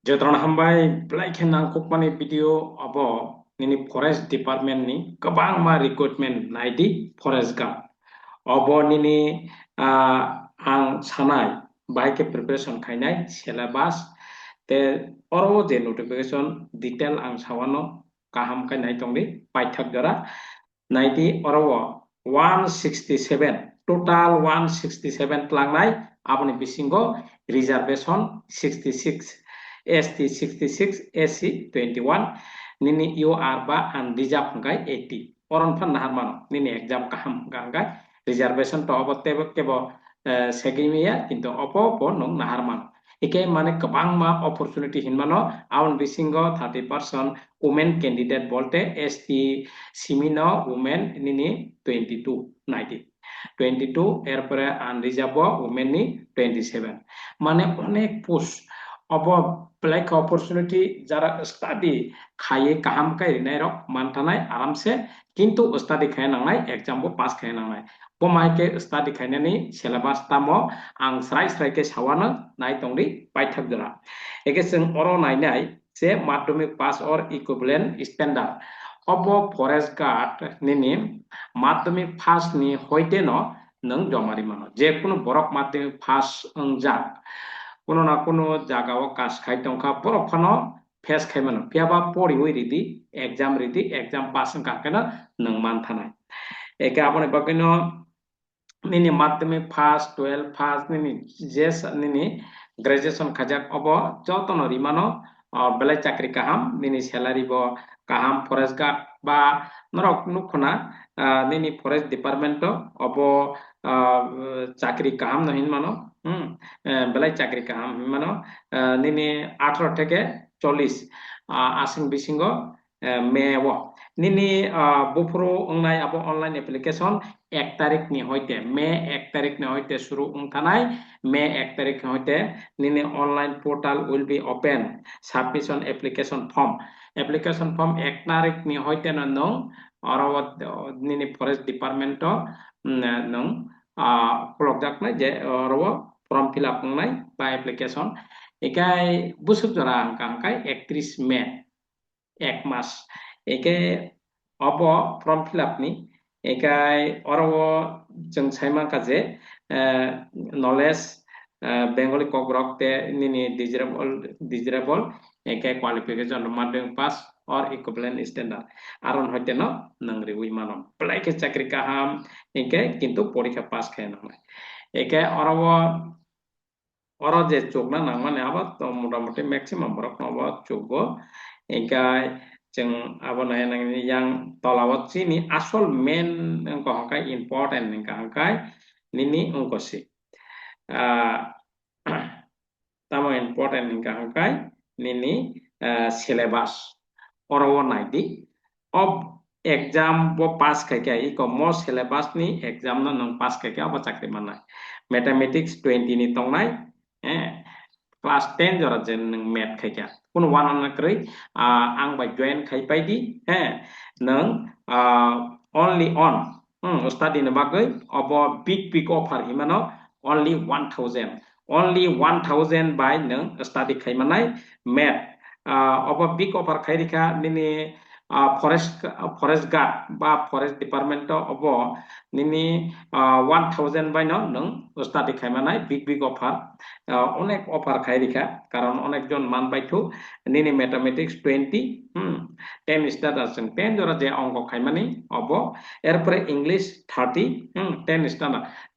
Jatron hambai black nang kokmani video abo nini forest department ni kabang ma recruitment naidi forest guard abo nini ang sanai baike preparation khainai syllabus te oro je notification detail ang sawano kaham kainai tongdi paithak jara naidi oro 167 total 167 tlangnai aboni bisingo reservation 66 ST 66 SC 21 nini UR ba an reserve hangkai 80 oron fan nahar mano nini exam kaham hangkai reservation to obo tebo kebo segimiya kintu opo nong nahar mano ike mane kabang ma opportunity hinmano aun bisingo 30% women candidate bolte ST simino women nini 22 90 22 এরপরে unreserved women নি 27 মানে অনেক post of black opportunity যারা study খাইয়ে কাহাম কাই নাইরক মানতানাই আরামসে কিন্তু study খাই নাंनाय exam बो पास खाय नांनाय बमाइके स्टाडि खायनानै सिलेबास तामो आं स्राय स्रायके सावानो नाय तंगरि पाइथाक जरा एके जों अरो नायनाय जे माध्यमिक पास और इक्विवेलेंट स्टैंडार्ड अब फरेस्ट गार्ड निनि माध्यमिक पास नि हयते न नों जमारि मानो जे कोनो बरक माध्यमिक पास जाक কোনো না কোনো জায়গাও কাজ খাই টংকা বরফানো ফেস খাইমানো পিয়াবা পড়ি ওই রিদি এক্সাম পাস কাকেনা নং মান থানায় একে আপনি বাকিনো নিনি মাধ্যমিক first 12 first Nini JS Nini graduation খাজাক of যতন রিমানো বেলাই চাকরি কাহাম নিনি স্যালারি ব কাহাম ফরেস্ট গার্ড বা নরক নুখনা নিনি ফরেস্ট ডিপার্টমেন্ট অব চাকরি কাহাম নহিন মানো বেলাই চাকরি কাহাম মানো নিনি 18 থেকে 40 আসিং বিসিঙ্গ মেও নিনি বুফরো अंनाय আবো অনলাইন অ্যাপ্লিকেশন 1 তারিখ নি হইতে মে 1 তারিখ নি হইতে শুরু থানাই মে 1 তারিখ হইতে নিনি online portal will be open submission application form 1 তারিখ নি হইতে নং অরবত নিনি ফরেস্ট ডিপার্টমেন্ট নং খলকজাক না যে অরব ফর্ম ফিল আপ নাই বা অ্যাপ্লিকেশন একাই বুসুক জরা কাংকাই 31 মে 1 মাস একে অব ফর্ম ফিল আপ নি একাই অরব जों साइमा काजे नलेज बेंगली कग्रक ते निनी डिजिरेबल एके क्वालिफिकेशन माध्यमिक पास और इक्विवेलेंट स्टैंडार्ड आरन हयते न नंगरि उइ मानो प्लाइके चाकरी काहाम एके किंतु परीक्षा पास खाय नांनाय एके अरब अर जे चोकना नांगमाने आबाद मोटामुटी मैक्सिमाम बरक नबा चोकबो एकाय जों आबो नायनांगनि yang tolawat sini asal main engko hangkai important engko hangkai nini engko si tamo important engko hangkai nini syllabus orowo naidi ob exam bo pass kai iko mo syllabus ni exam no nang pass kai abo chakri manai mathematics 20 ni tongnai class 10 jora jen nang math kai kun one na kri ang ba join khai paidi nang only on study na bagai abo big offer himano only 1000 by nang study khai manai math abo big offer khai rika nini forest guard বা forest department of Nini 1000 by নং study খাইমানাই big offer অনেক offer খাইরিখা কারণ অনেকজন মান পাইথু নিনি mathematics 20 10 star আছেন 10 জরা যে অঙ্ক খাইমানি অব এরপরে ইংলিশ 30 10 স্টার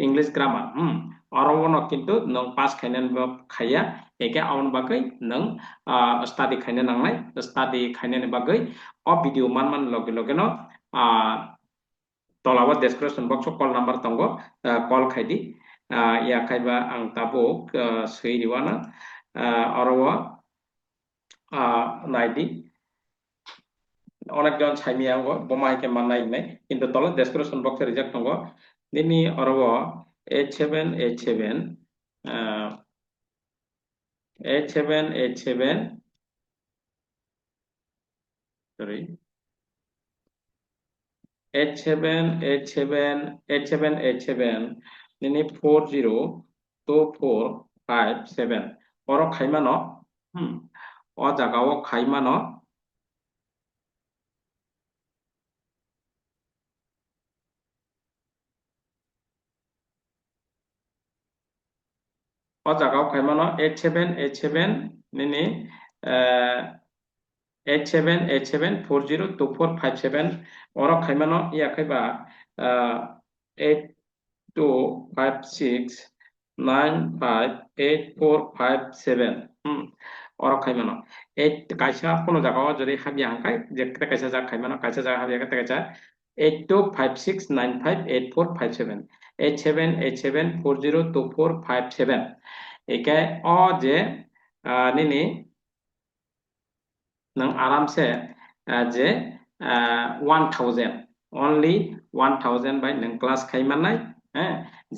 ইংলিশ গ্রামার অরবন কিন্তু নং পাস খাইনান খাইয়া एके आउन बागै नों स्टाडि खायनो नांनाय स्टाडि खायनो बागै अ भिडिअ मान लगे न तलावा डेस्क्रिप्शन बक्स कल नंबर तंगो कल खायदि या खायबा आं ताबो सैरिवाना अरवा नायदि অনেকজন সাইমিয়াঙ্গ বোমাইকে মানাই নাই কিন্তু তলে ডেসক্রিপশন বক্সে রিজেক্ট তঙ্গ দিনি অরবা 8787 sorry 8787 nini 402457 oro khaimano o jagao khaimano o jagao khaimano 8787 nini 8787402457 oro khaimano iya khaiba 8256958457 oro khaimano kaisa kono jagao jodi habya hangkai je kaisa jaga khaimano kaisa jaga habya kaisa 8256958457 8787402457 AK O J nini nang aram se je 1000 only 1000 by nang class khaimanai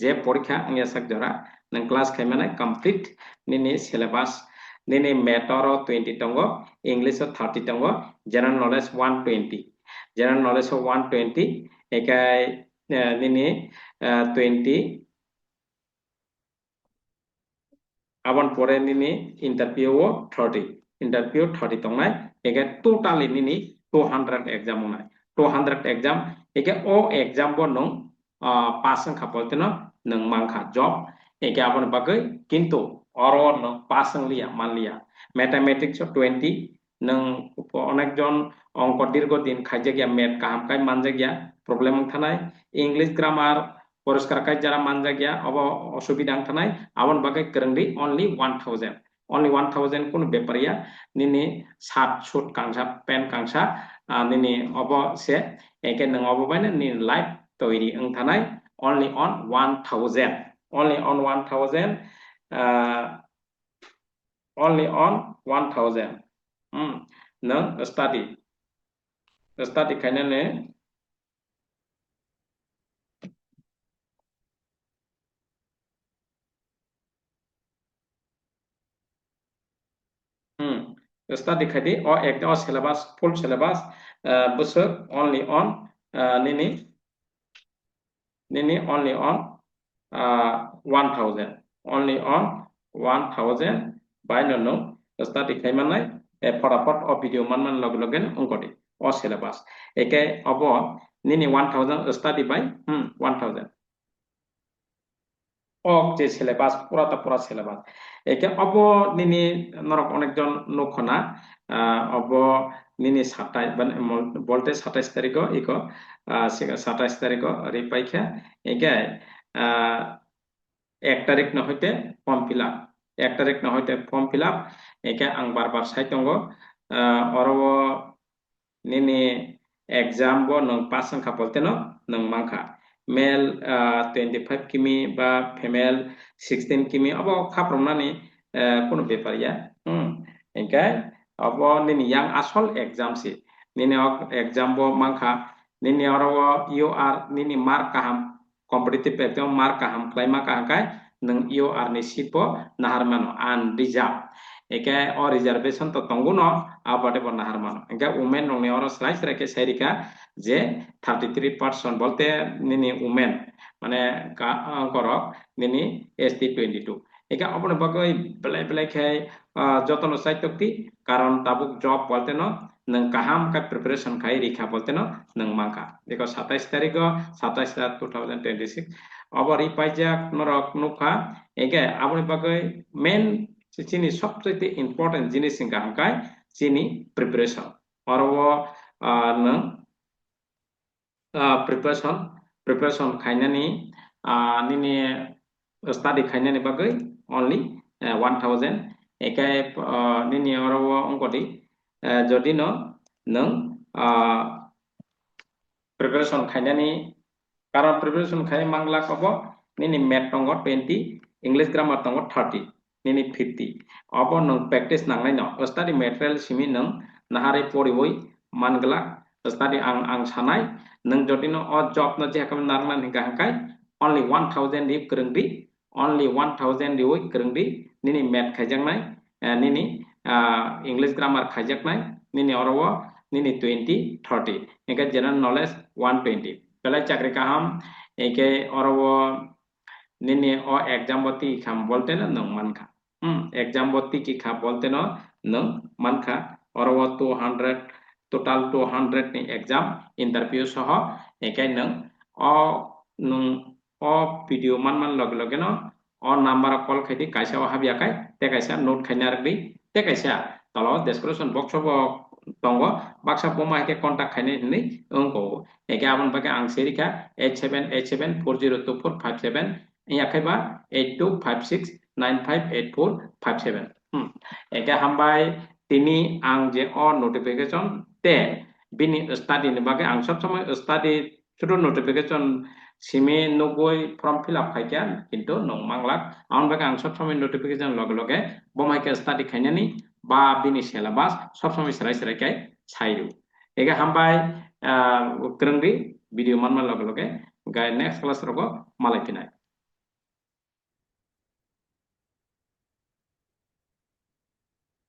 je porikha angya sakjora nang class khaimanai complete nini syllabus nini math oro 20 tongo english 30 tongo general knowledge 120 general knowledge 120 ekai nini 20 abon pore nini interview 30 interview 30 tongnai ege totally nini 200 exam unai 200 exam ege o exam bo nong pasang kapolteno nang mangkha job ege abon bagai kintu oro nong pasang liya manliya mathematics 20 nang onekjon অঙ্ক দীর্ঘদিন খাইজে গিয়া math কাহাম কাই মানজে গিয়া problem থানায় English grammar পরিষ্কার কাজ যারা মানজা গিয়া of অসুবিধা থানায় আবন বাকে করংদি অনলি 1000 only 1000 কোন ব্যাপারিয়া নিনি সাত suit Kanksa pen Kanksa Nini of সে একে নং অব বাইনে নি লাইফ তৈরি ওং থানায় only on 1000 only on 1000 only on 1000 nang study kainane study khadi o ekta syllabus full syllabus busuk only on nini only on 1000 only on 1000 by no study khaimanai ফটাফট o video manman log logen ongkodi o syllabus eke obo nini 1000 study by 1000 ok je syllabus pura syllabus eke obo nini norok onekjon nukhona obo nini 27 bolte 27 tariko iko 27 tariko ripaikha eke 1 তারিখ না হইতে form fill up 1 তারিখ না হইতে form fill up একে আং বারবার সাইতঙ্গ অরব নিনি exam bo nang pasang kapolteno nang mangkha male 25 kimi ba female 16 kimi abo khapromnani kono beparia engkai abo nini yang asol exam si nini exam bo mangkha nini oro you are nini mark kaham competitive exam mark kaham klaima kahkai nang you are ni sipo naharmano unreserved eke o reservation to tonguno abate bo naharmano engka women nongni oro slide reke serika je 33% bolte nini women মানে করক nini ST 22 eka apne bagai belai khai jotono saitokti karon tabuk job bolte no nang kaham ka preparation khai rikha bolte no nang mangka deko 27 tarikh 27 2026 abari paijak norok nukha eke apne bagai main chini সবচেয়ে important জিনিস সিংকা হামকাই চিনি preparation অরবো নং preparation খাইনানি নিনি study খাইনানি বাগৈ only 1000 একাই নিনি অরবো অঙ্কটি যদি নং preparation খাইনানি কারণ প্রিপারেশন খাই মাংলা কব নিনি math টঙ্গ 20 English grammar টঙ্গ 30 nini 50 obo nang practice nangnai no study material simi nang nahari poriwoi mangla study ang sanai nang jodi no o job no je kam narman hingga hangkai only 1000 di kerengdi only 1000 di woi kerengdi nini math khajangnai nini english grammar khajaknai nini orowo nini 20 30 eka general knowledge 120 pela chakri kaham eke orowo nini o exam boti kham bolte na nang mankha exam botti ki kha bolte no nung mankha oro 200 total 200 ni exam interview soho ekai nung o nung o video man log loge no o number call khaiti kaisa o habya kai te kaisa note khainar bi te kaisa talo description box bo tongo baksa poma ke contact khaine ni ongko eke abon bake ang serika 8787402457 iya khaiba 8256958457 eke hambai tini ang je o notification te bini study ni bage ang sob সময় study শুধু notification সিমে 90 form fill up খাইকা কিন্তু নং মাংলাক আমন বাকে আং সব সময় notification লগে লগে বমাইকে স্টাডি খাইনানি বা বিনি সিলেবাস সব সময় সেরাই সেরাই কাই ছাইরু এগে হামবাই ক্রংরি ভিডিও মানমান লগে লগে গায় নেক্সট ক্লাস রগো মালাইফিনাই